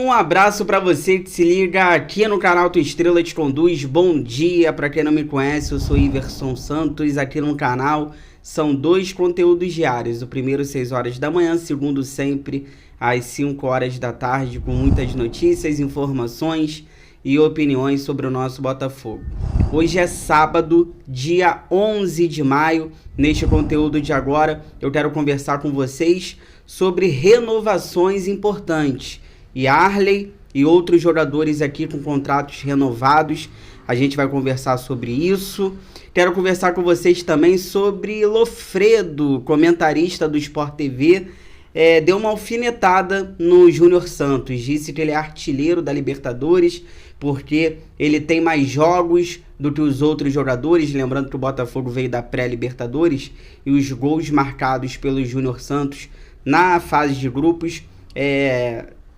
Um abraço para você que se liga aqui no canal Tua Estrela Te Conduz. Bom dia, para quem não me conhece, eu sou Iverson Santos. Aqui no canal são 2 conteúdos diários. O primeiro 6 horas da manhã, o segundo sempre às 5 horas da tarde, com muitas notícias, informações e opiniões sobre o nosso Botafogo. Hoje é sábado, dia 11 de maio. Neste conteúdo de agora, eu quero conversar com vocês sobre renovações importantes. Yarley e outros jogadores aqui com contratos renovados. A gente vai conversar sobre isso. Quero conversar com vocês também sobre Lofredo, comentarista do Sport TV. Deu uma alfinetada no Júnior Santos. Disse que ele é artilheiro da Libertadores porque ele tem mais jogos do que os outros jogadores. Lembrando que o Botafogo veio da pré-Libertadores e os gols marcados pelo Júnior Santos na fase de grupos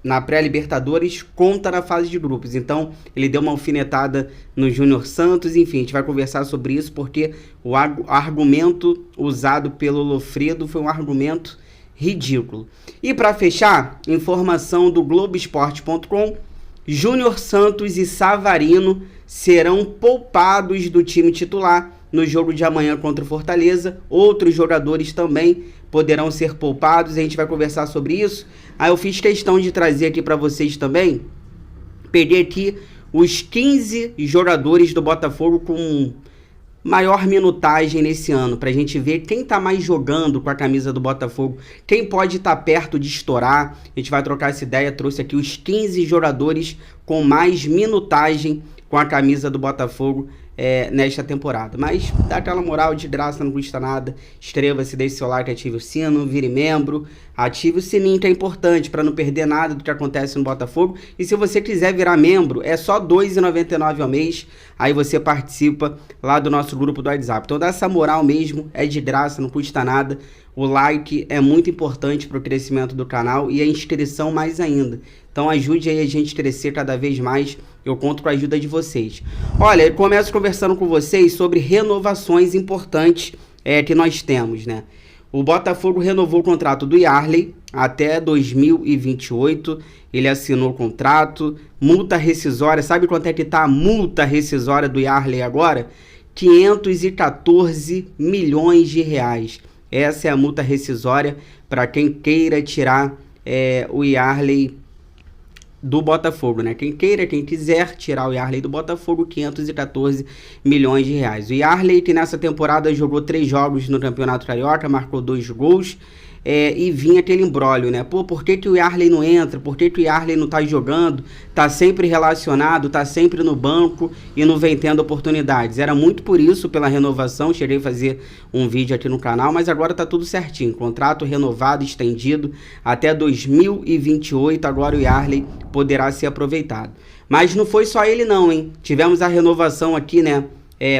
na pré-Libertadores conta na fase de grupos. Então ele deu uma alfinetada no Júnior Santos. Enfim, a gente vai conversar sobre isso porque o argumento usado pelo Lofredo foi um argumento ridículo. E para fechar, informação do Globoesporte.com: Júnior Santos e Savarino serão poupados do time titular no jogo de amanhã contra o Fortaleza. Outros jogadores também poderão ser poupados. A gente vai conversar sobre isso. Aí eu fiz questão de trazer aqui para vocês também. Peguei aqui os 15 jogadores do Botafogo com maior minutagem nesse ano, pra gente ver quem tá mais jogando com a camisa do Botafogo, quem pode estar perto de estourar. A gente vai trocar essa ideia. Trouxe aqui os 15 jogadores com mais minutagem com a camisa do Botafogo nesta temporada. Mas dá aquela moral, de graça, não custa nada. Inscreva-se, deixe seu like, ative o sino, vire membro, ative o sininho, que é importante para não perder nada do que acontece no Botafogo. E se você quiser virar membro, é só R$ 2,99 ao mês. Aí você participa lá do nosso grupo do WhatsApp. Então dá essa moral mesmo, é de graça, não custa nada. O like é muito importante para o crescimento do canal e a inscrição mais ainda. Então ajude aí a gente a crescer cada vez mais. Eu conto com a ajuda de vocês. Olha, eu começo conversando com vocês sobre renovações importantes que nós temos, né? O Botafogo renovou o contrato do Yarley até 2028. Ele assinou o contrato. Multa rescisória. Sabe quanto é que tá a multa rescisória do Yarley agora? 514 milhões de reais. Essa é a multa rescisória para quem queira tirar o Yarley do Botafogo, né? Quem quiser tirar o Yarley do Botafogo, 514 milhões de reais. O Yarley, que nessa temporada jogou 3 jogos no Campeonato Carioca, marcou 2 gols, e vinha aquele imbróglio, né? Pô, por que o Yarley não entra? Por que o Yarley não tá jogando? Tá sempre relacionado, tá sempre no banco e não vem tendo oportunidades. Era muito por isso, pela renovação. Cheguei a fazer um vídeo aqui no canal, mas agora tá tudo certinho. Contrato renovado, estendido até 2028. Agora o Yarley poderá ser aproveitado. Mas não foi só ele não, hein? Tivemos a renovação aqui, né?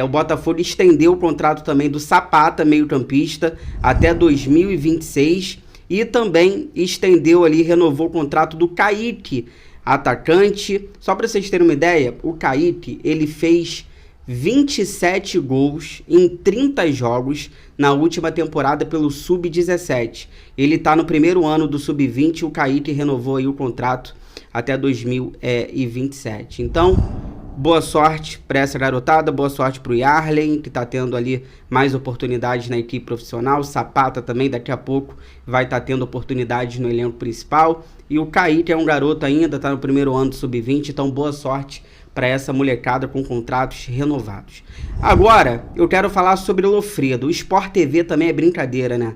O Botafogo estendeu o contrato também do Zapata, meio-campista, até 2026. E também estendeu ali, renovou o contrato do Kaique, atacante. Só para vocês terem uma ideia, o Kaique, ele fez 27 gols em 30 jogos na última temporada pelo Sub-17. Ele está no primeiro ano do Sub-20. O Kaique renovou aí o contrato até 2027. Então, boa sorte para essa garotada, boa sorte para o Yarley, que está tendo ali mais oportunidades na equipe profissional. O Zapata também daqui a pouco vai estar tendo oportunidades no elenco principal. E o Kaique é um garoto ainda, está no primeiro ano do Sub-20, então boa sorte para essa molecada com contratos renovados. Agora, eu quero falar sobre o Lofredo. O Sport TV também é brincadeira, né?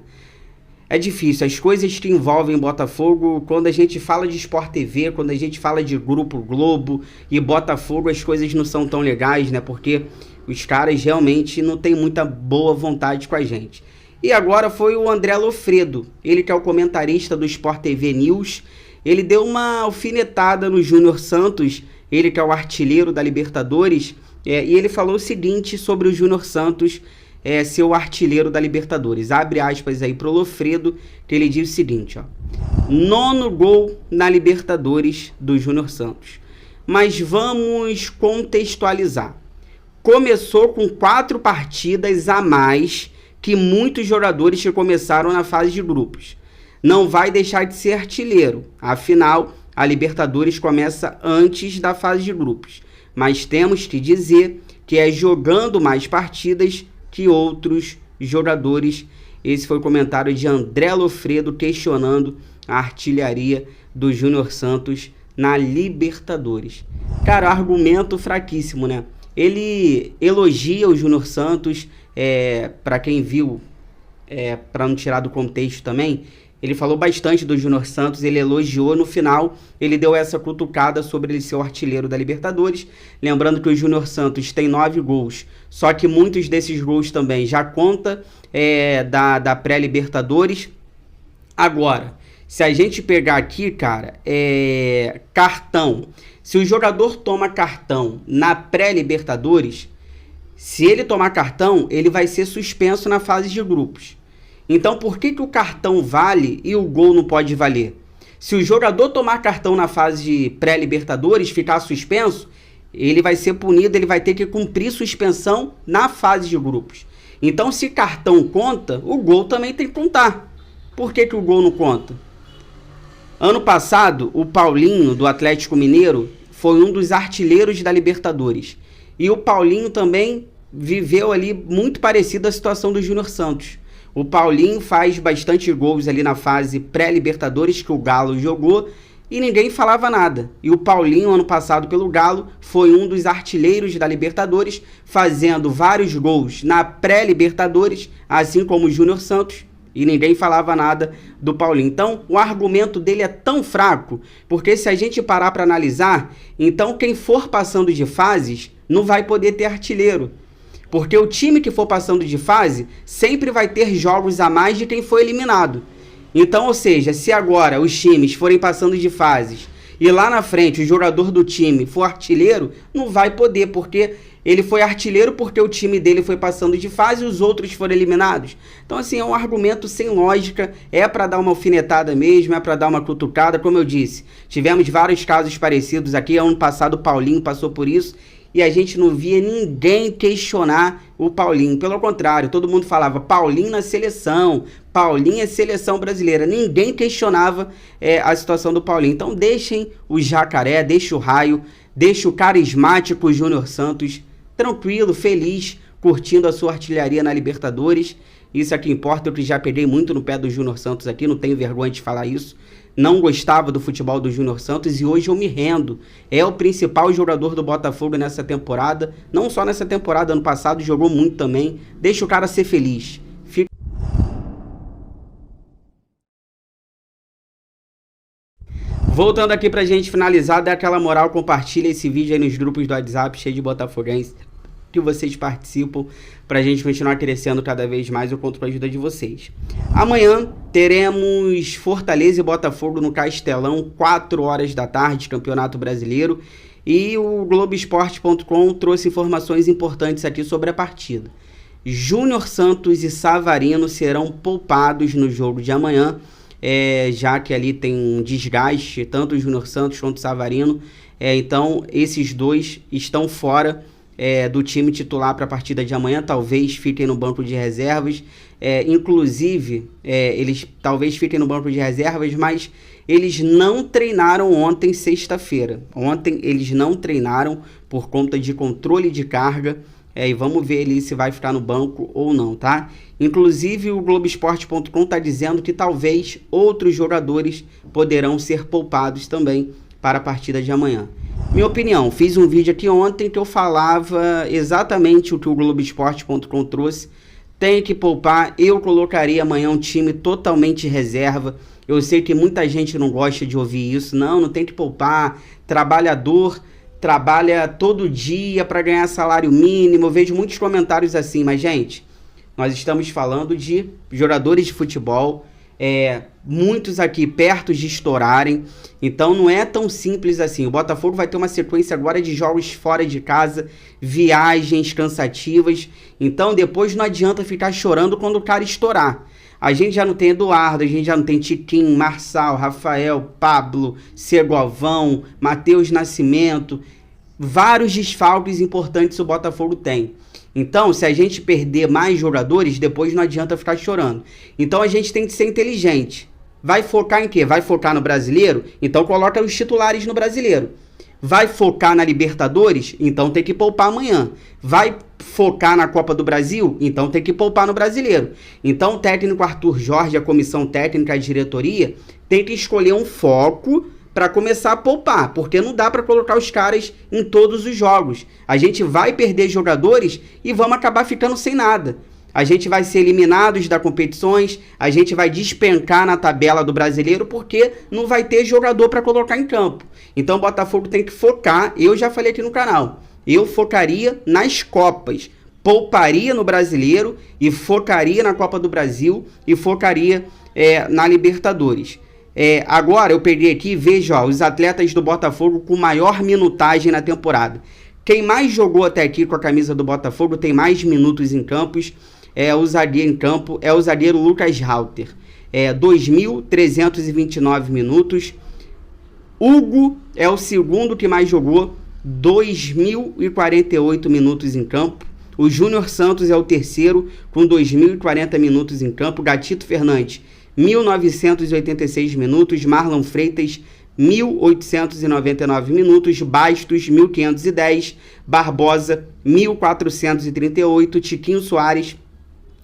É difícil, as coisas que envolvem Botafogo, quando a gente fala de Sport TV, quando a gente fala de Grupo Globo e Botafogo, as coisas não são tão legais, né? Porque os caras realmente não têm muita boa vontade com a gente. E agora foi o André Lofredo, ele que é o comentarista do Sport TV News. Ele deu uma alfinetada no Júnior Santos, ele que é o artilheiro da Libertadores, e ele falou o seguinte sobre o Júnior Santos ser o artilheiro da Libertadores. Abre aspas aí pro Lofredo, que ele diz o seguinte, ó: 9º gol na Libertadores do Júnior Santos. Mas vamos contextualizar. Começou com 4 partidas a mais que muitos jogadores que começaram na fase de grupos. Não vai deixar de ser artilheiro. Afinal, a Libertadores começa antes da fase de grupos. Mas temos que dizer que é jogando mais partidas que outros jogadores. Esse foi o comentário de André Lofredo questionando a artilharia do Júnior Santos na Libertadores. Cara, argumento fraquíssimo, né? Ele elogia o Júnior Santos, para quem viu, para não tirar do contexto também, ele falou bastante do Júnior Santos, ele elogiou, no final ele deu essa cutucada sobre ele ser o artilheiro da Libertadores, lembrando que o Júnior Santos tem 9 gols, só que muitos desses gols também já conta da pré-Libertadores. Agora, se a gente pegar aqui, cara, cartão, se o jogador toma cartão na pré-Libertadores, se ele tomar cartão, ele vai ser suspenso na fase de grupos. Então, por que o cartão vale e o gol não pode valer? Se o jogador tomar cartão na fase pré-Libertadores, ficar suspenso, ele vai ser punido, ele vai ter que cumprir suspensão na fase de grupos. Então, se cartão conta, o gol também tem que contar. Por que o gol não conta? Ano passado, o Paulinho, do Atlético Mineiro, foi um dos artilheiros da Libertadores. E o Paulinho também viveu ali muito parecido à situação do Júnior Santos. O Paulinho faz bastante gols ali na fase pré-Libertadores que o Galo jogou e ninguém falava nada. E o Paulinho, ano passado pelo Galo, foi um dos artilheiros da Libertadores, fazendo vários gols na pré-Libertadores, assim como o Júnior Santos, e ninguém falava nada do Paulinho. Então, o argumento dele é tão fraco, porque se a gente parar para analisar, então quem for passando de fases não vai poder ter artilheiro. Porque o time que for passando de fase sempre vai ter jogos a mais de quem foi eliminado. Então, ou seja, se agora os times forem passando de fases e lá na frente o jogador do time for artilheiro, não vai poder, porque ele foi artilheiro porque o time dele foi passando de fase e os outros foram eliminados. Então, assim, é um argumento sem lógica, é para dar uma alfinetada mesmo, é para dar uma cutucada, como eu disse. Tivemos vários casos parecidos aqui, ano passado o Paulinho passou por isso, e a gente não via ninguém questionar o Paulinho. Pelo contrário, todo mundo falava Paulinho na seleção, Paulinho é seleção brasileira. Ninguém questionava a situação do Paulinho. Então deixem o jacaré, deixem o raio, deixem o carismático Júnior Santos tranquilo, feliz, curtindo a sua artilharia na Libertadores. Isso é que importa, eu que já peguei muito no pé do Júnior Santos aqui, não tenho vergonha de falar isso. Não gostava do futebol do Júnior Santos e hoje eu me rendo. É o principal jogador do Botafogo nessa temporada. Não só nessa temporada, ano passado jogou muito também. Deixa o cara ser feliz. Voltando aqui pra gente finalizar, dá aquela moral, compartilha esse vídeo aí nos grupos do WhatsApp, cheio de botafoguenses que vocês participam, pra gente continuar crescendo cada vez mais. Eu conto com a ajuda de vocês. Amanhã teremos Fortaleza e Botafogo no Castelão, 4 horas da tarde, Campeonato Brasileiro. E o Globoesporte.com trouxe informações importantes aqui sobre a partida. Júnior Santos e Savarino serão poupados no jogo de amanhã, já que ali tem um desgaste, tanto o Júnior Santos quanto o Savarino. Então, esses dois estão fora do time titular para a partida de amanhã, talvez fiquem no banco de reservas, inclusive eles talvez fiquem no banco de reservas, mas eles não treinaram ontem, sexta-feira. Ontem eles não treinaram por conta de controle de carga, e vamos ver ali se vai ficar no banco ou não, tá? Inclusive o Globoesporte.com está dizendo que talvez outros jogadores poderão ser poupados também para a partida de amanhã. Minha opinião, fiz um vídeo aqui ontem que eu falava exatamente o que o Globoesporte.com trouxe. Tem que poupar, eu colocaria amanhã um time totalmente reserva. Eu sei que muita gente não gosta de ouvir isso. Não tem que poupar. Trabalhador trabalha todo dia para ganhar salário mínimo. Eu vejo muitos comentários assim, mas gente, nós estamos falando de jogadores de futebol, muitos aqui perto de estourarem, então não é tão simples assim. O Botafogo vai ter uma sequência agora de jogos fora de casa, viagens cansativas, então depois não adianta ficar chorando quando o cara estourar. A gente já não tem Eduardo, a gente já não tem Tiquinho, Marçal, Rafael, Pablo, Segovão, Matheus Nascimento, vários desfalques importantes o Botafogo tem. Então, se a gente perder mais jogadores, depois não adianta ficar chorando. Então, a gente tem que ser inteligente. Vai focar em quê? Vai focar no Brasileiro? Então coloca os titulares no Brasileiro. Vai focar na Libertadores? Então tem que poupar amanhã. Vai focar na Copa do Brasil? Então tem que poupar no Brasileiro. Então o técnico Arthur Jorge, a comissão técnica, a diretoria, tem que escolher um foco para começar a poupar, porque não dá para colocar os caras em todos os jogos. A gente vai perder jogadores e vamos acabar ficando sem nada. A gente vai ser eliminados das competições, a gente vai despencar na tabela do Brasileiro porque não vai ter jogador para colocar em campo. Então o Botafogo tem que focar, eu já falei aqui no canal, eu focaria nas Copas, pouparia no Brasileiro e focaria na Copa do Brasil e focaria na Libertadores. Agora eu peguei aqui e vejo os atletas do Botafogo com maior minutagem na temporada. Quem mais jogou até aqui com a camisa do Botafogo tem mais minutos em campos, o zagueiro Lucas Halter. 2.329 minutos. Hugo é o segundo que mais jogou, 2.048 minutos em campo. O Júnior Santos é o terceiro com 2.040 minutos em campo. Gatito Fernandes, 1.986 minutos. Marlon Freitas, 1.899 minutos. Bastos, 1.510. Barbosa, 1.438. Tiquinho Soares,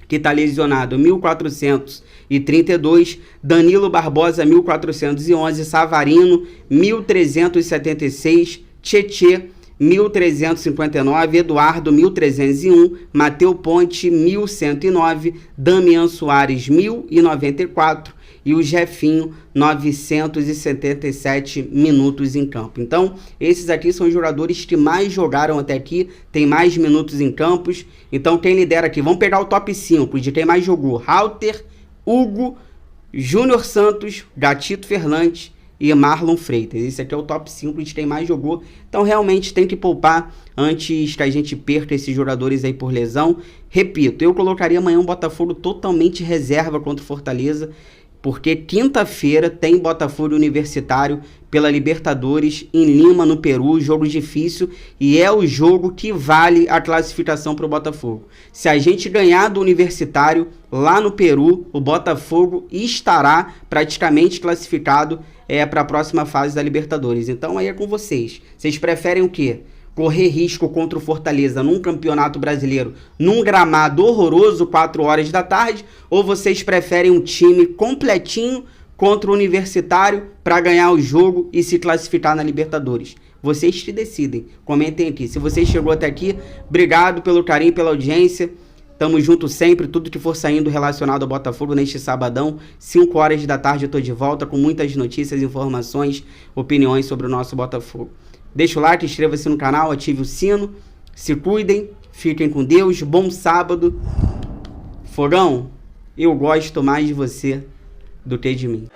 que está lesionado, 1.432. Danilo Barbosa, 1.411. Savarino, 1.376. Tietê, 1.359, Eduardo, 1.301, Mateu Ponte, 1.109, Damian Soares, 1.094 e o Jefinho, 977 minutos em campo. Então, esses aqui são os jogadores que mais jogaram até aqui, tem mais minutos em campos. Então, quem lidera aqui, vamos pegar o top 5 de quem mais jogou: Halter, Hugo, Júnior Santos, Gatito Fernandes e Marlon Freitas. Esse aqui é o top 5 de quem mais jogou. Então realmente tem que poupar antes que a gente perca esses jogadores aí por lesão. Repito, eu colocaria amanhã um Botafogo totalmente reserva contra o Fortaleza, porque quinta-feira tem Botafogo Universitário pela Libertadores em Lima, no Peru, jogo difícil, e é o jogo que vale a classificação para o Botafogo. Se a gente ganhar do Universitário lá no Peru, o Botafogo estará praticamente classificado para a próxima fase da Libertadores. Então aí é com vocês. Vocês preferem o quê? Correr risco contra o Fortaleza num campeonato brasileiro, num gramado horroroso, 4 horas da tarde, ou vocês preferem um time completinho contra o Universitário para ganhar o jogo e se classificar na Libertadores? Vocês que decidem. Comentem aqui. Se você chegou até aqui, obrigado pelo carinho, pela audiência. Tamo junto sempre, tudo que for saindo relacionado ao Botafogo neste sabadão, 5 horas da tarde eu tô de volta com muitas notícias, informações, opiniões sobre o nosso Botafogo. Deixa o like, inscreva-se no canal, ative o sino, se cuidem, fiquem com Deus, bom sábado. Fogão, eu gosto mais de você do que de mim.